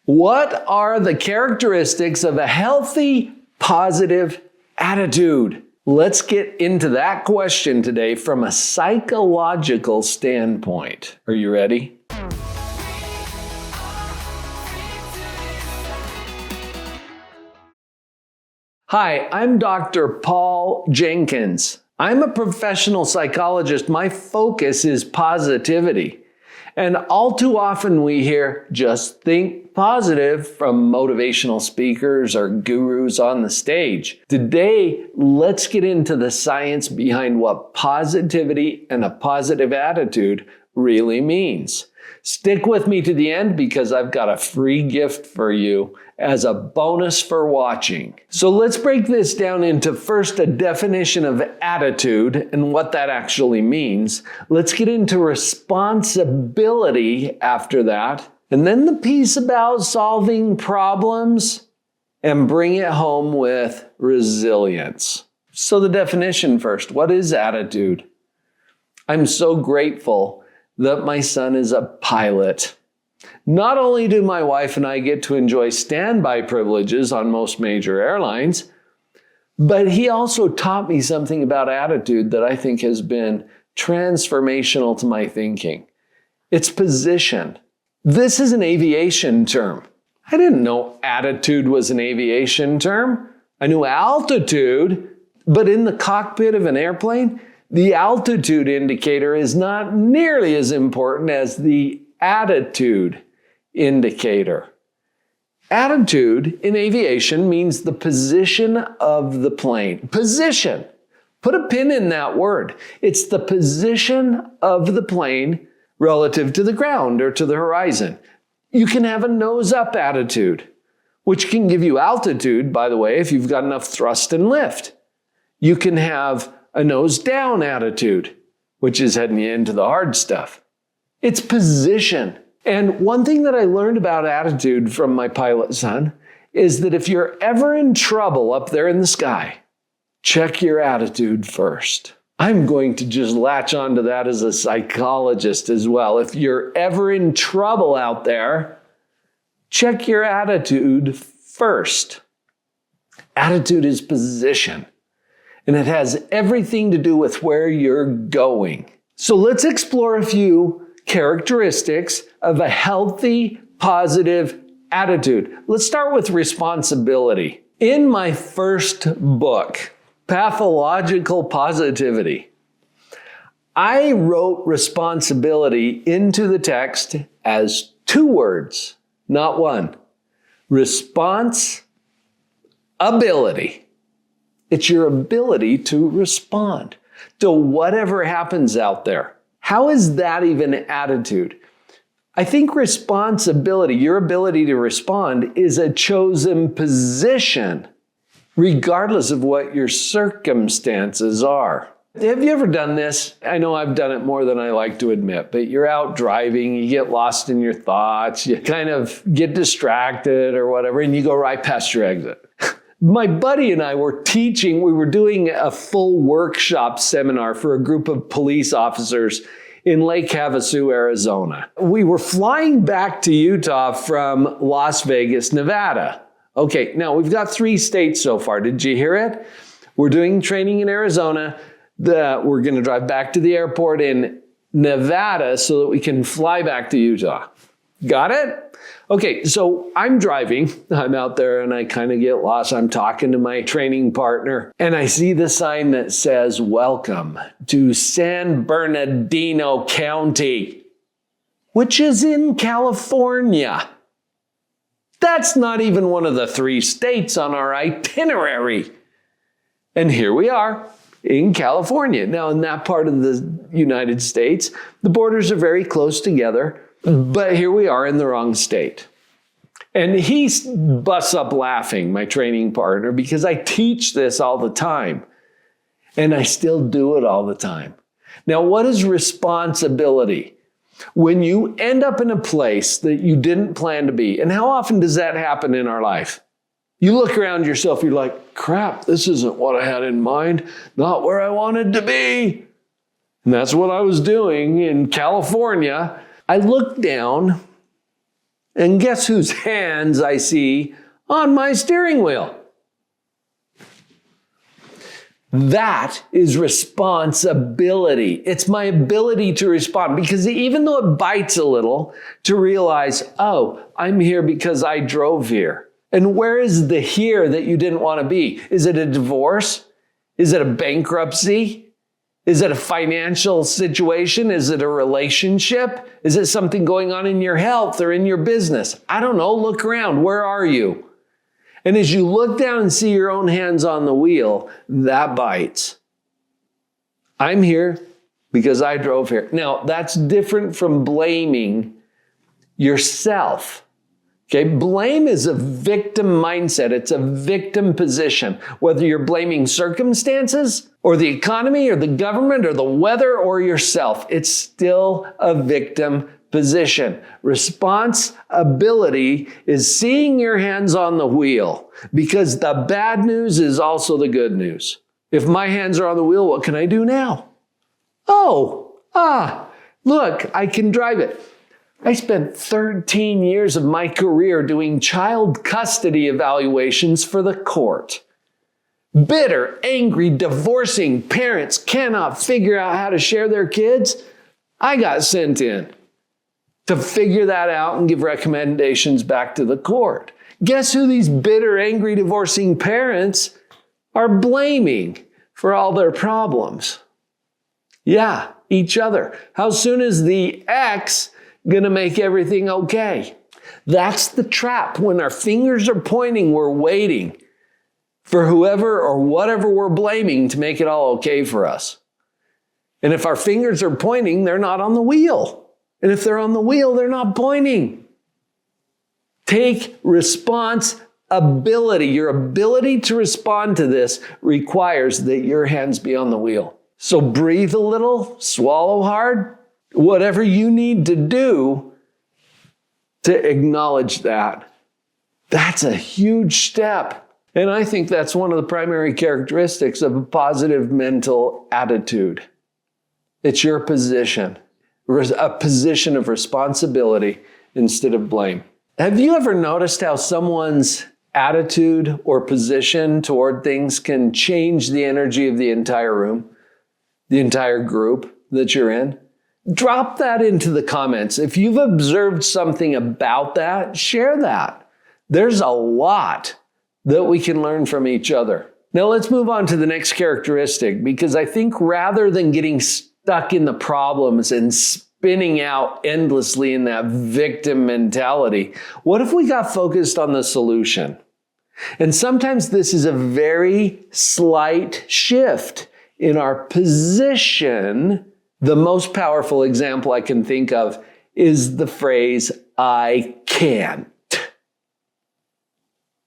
What are the characteristics of a healthy, positive attitude? Let's get into that question today from a psychological standpoint. Are you ready? Hi, I'm Dr. Paul Jenkins. I'm a professional psychologist. My focus is positivity. And all too often we hear, just think positive from motivational speakers or gurus on the stage. Today, let's get into the science behind what positivity and a positive attitude really means. Stick with me to the end because I've got a free gift for you as a bonus for watching. So let's break this down into first a definition of attitude and what that actually means. Let's get into responsibility after that, and then the piece about solving problems and bring it home with resilience. So the definition first, what is attitude? I'm so grateful that my son is a pilot. Not only do my wife and I get to enjoy standby privileges on most major airlines, but he also taught me something about attitude that I think has been transformational to my thinking. It's position. This is an aviation term. I didn't know attitude was an aviation term. I knew altitude, but in the cockpit of an airplane, the altitude indicator is not nearly as important as the attitude indicator. Attitude in aviation means the position of the plane. Position. Put a pin in that word. It's the position of the plane relative to the ground or to the horizon. You can have a nose-up attitude, which can give you altitude, by the way, if you've got enough thrust and lift. You can have a nose-down attitude, which is heading you into the hard stuff. It's position. And one thing that I learned about attitude from my pilot son is that if you're ever in trouble up there in the sky, check your attitude first. I'm going to just latch onto that as a psychologist as well. If you're ever in trouble out there, check your attitude first. Attitude is position, and it has everything to do with where you're going. So let's explore a few characteristics of a healthy, positive attitude. Let's start with responsibility. In my first book, Pathological Positivity, I wrote responsibility into the text as 2 words, not one. Responsibility. It's your ability to respond to whatever happens out there. How is that even attitude? I think responsibility, your ability to respond, is a chosen position, regardless of what your circumstances are. Have you ever done this? I know I've done it more than I like to admit, but you're out driving, you get lost in your thoughts, you kind of get distracted or whatever, and you go right past your exit. My buddy and I were teaching, we were doing a full workshop seminar for a group of police officers in Lake Havasu, Arizona. We were flying back to Utah from Las Vegas, Nevada. Okay, now we've got 3 states so far. Did you hear it? We're doing training in Arizona. We're going to drive back to the airport in Nevada so that we can fly back to Utah. Got it? Okay, so I'm driving. I'm out there and I kind of get lost. I'm talking to my training partner and I see the sign that says, "Welcome to San Bernardino County," which is in California. That's not even one of the 3 states on our itinerary. And here we are in California. Now, in that part of the United States, the borders are very close together. But here we are in the wrong state. And he busts up laughing, my training partner, because I teach this all the time. And I still do it all the time. Now, what is responsibility? When you end up in a place that you didn't plan to be, and how often does that happen in our life? You look around yourself, you're like, crap, this isn't what I had in mind, not where I wanted to be. And that's what I was doing in California. I looked down And guess whose hands I see on my steering wheel? That is responsibility. It's my ability to respond, because even though it bites a little, to realize, oh, I'm here because I drove here. And where is the here that you didn't want to be? Is it a divorce? Is it a bankruptcy? Is it a financial situation? Is it a relationship? Is it something going on in your health or in your business? I don't know. Look around. Where are you? And as you look down and see your own hands on the wheel, that bites. I'm here because I drove here. Now, that's different from blaming yourself. Okay, blame is a victim mindset. It's a victim position. Whether you're blaming circumstances or the economy or the government or the weather or yourself, it's still a victim position. Responsibility is seeing your hands on the wheel, because the bad news is also the good news. If my hands are on the wheel, what can I do now? Look, I can drive it. I spent 13 years of my career doing child custody evaluations for the court. Bitter, angry, divorcing parents cannot figure out how to share their kids. I got sent in to figure that out and give recommendations back to the court. Guess who these bitter, angry, divorcing parents are blaming for all their problems? Yeah, each other. How soon is the ex going to make everything okay? That's the trap. When our fingers are pointing, we're waiting for whoever or whatever we're blaming to make it all okay for us. And if our fingers are pointing, they're not on the wheel. And if they're on the wheel, they're not pointing. Take responsibility. Your ability to respond to this requires that your hands be on the wheel. So breathe a little, swallow hard, whatever you need to do to acknowledge that. That's a huge step. And I think that's one of the primary characteristics of a positive mental attitude. It's your position. A position of responsibility instead of blame. Have you ever noticed how someone's attitude or position toward things can change the energy of the entire room, the entire group that you're in? Drop that into the comments. If you've observed something about that, share that. There's a lot that we can learn from each other. Now let's move on to the next characteristic, because I think rather than getting stuck in the problems and spinning out endlessly in that victim mentality, what if we got focused on the solution? And sometimes this is a very slight shift in our position. The most powerful example I can think of is the phrase, I can't.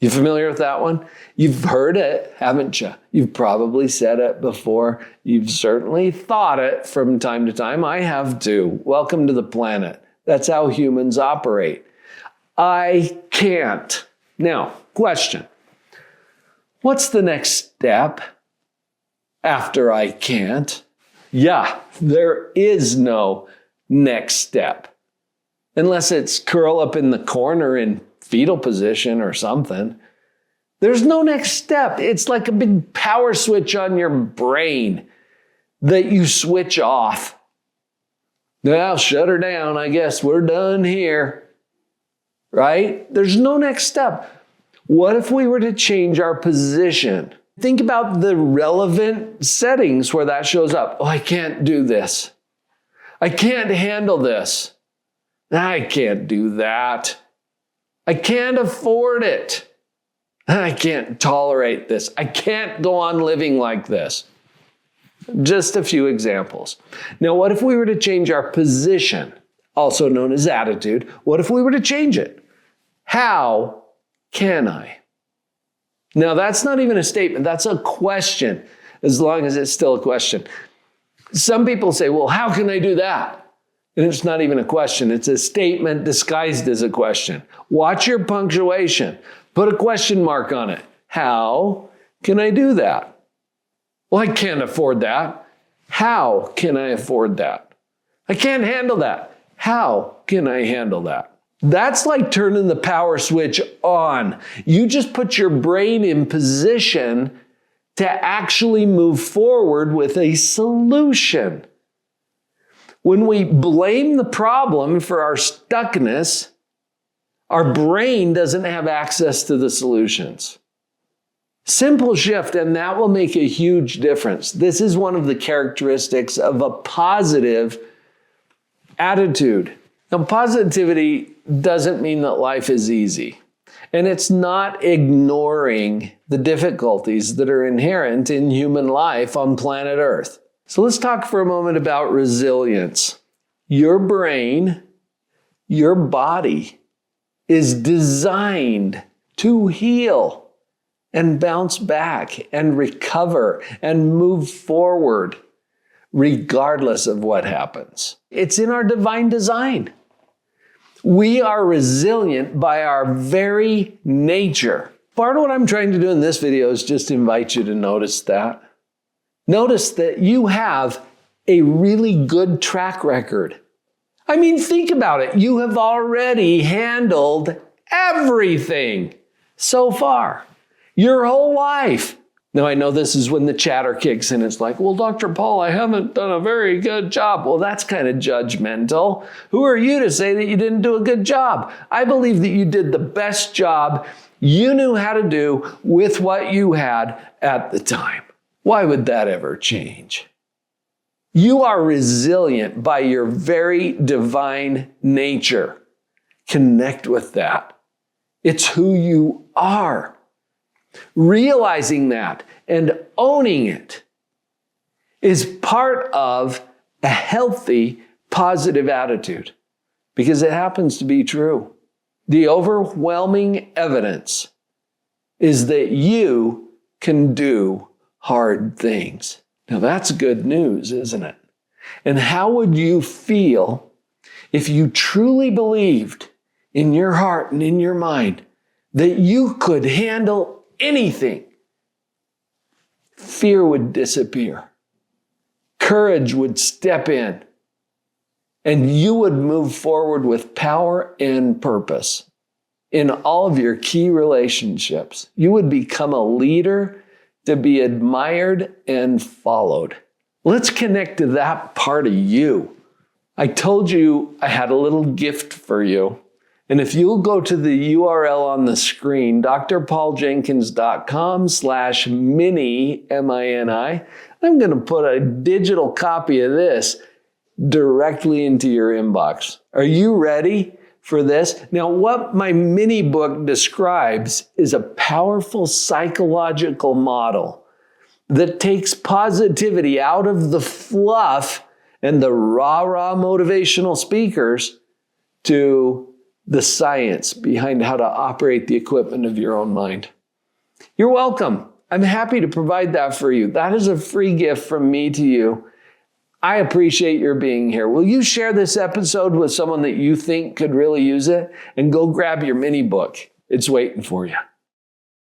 You familiar with that one? You've heard it, haven't you? You've probably said it before. You've certainly thought it from time to time. I have too. Welcome to the planet. That's how humans operate. I can't. Now, question. What's the next step after I can't? Yeah, there is no next step. Unless it's curl up in the corner in fetal position or something. There's no next step. It's like a big power switch on your brain that you switch off. Now, shut her down. I guess we're done here. Right? There's no next step. What if we were to change our position? Think about the relevant settings where that shows up. Oh, I can't do this. I can't handle this. I can't do that. I can't afford it. I can't tolerate this. I can't go on living like this. Just a few examples. Now, what if we were to change our position, also known as attitude? What if we were to change it? How can I? Now, that's not even a statement. That's a question, as long as it's still a question. Some people say, well, how can I do that? And it's not even a question. It's a statement disguised as a question. Watch your punctuation. Put a question mark on it. How can I do that? Well, I can't afford that. How can I afford that? I can't handle that. How can I handle that? That's like turning the power switch on. You just put your brain in position to actually move forward with a solution. When we blame the problem for our stuckness, our brain doesn't have access to the solutions. Simple shift, and that will make a huge difference. This is one of the characteristics of a positive attitude. Now, positivity doesn't mean that life is easy. And it's not ignoring the difficulties that are inherent in human life on planet Earth. So let's talk for a moment about resilience. Your brain, your body is designed to heal and bounce back and recover and move forward regardless of what happens. It's in our divine design. We are resilient by our very nature. Part of what I'm trying to do in this video is just invite you to notice that. Notice that you have a really good track record. I mean, think about it. You have already handled everything so far, your whole life. Now, I know this is when the chatter kicks in. It's like, well, Dr. Paul, I haven't done a very good job. Well, that's kind of judgmental. Who are you to say that you didn't do a good job? I believe that you did the best job you knew how to do with what you had at the time. Why would that ever change? You are resilient by your very divine nature. Connect with that. It's who you are. Realizing that and owning it is part of a healthy, positive attitude because it happens to be true. The overwhelming evidence is that you can do hard things. Now that's good news, isn't it? And how would you feel if you truly believed in your heart and in your mind that you could handle anything? Fear would disappear. Courage would step in. And you would move forward with power and purpose in all of your key relationships. You would become a leader to be admired and followed. Let's connect to that part of you. I told you I had a little gift for you. And if you'll go to the URL on the screen, drpauljenkins.com/mini, M-I-N-I, I'm going to put a digital copy of this directly into your inbox. Are you ready for this? Now, what my mini book describes is a powerful psychological model that takes positivity out of the fluff and the rah-rah motivational speakers to the science behind how to operate the equipment of your own mind. You're welcome. I'm happy to provide that for you. That is a free gift from me to you. I appreciate your being here. Will you share this episode with someone that you think could really use it? And go grab your mini book. It's waiting for you.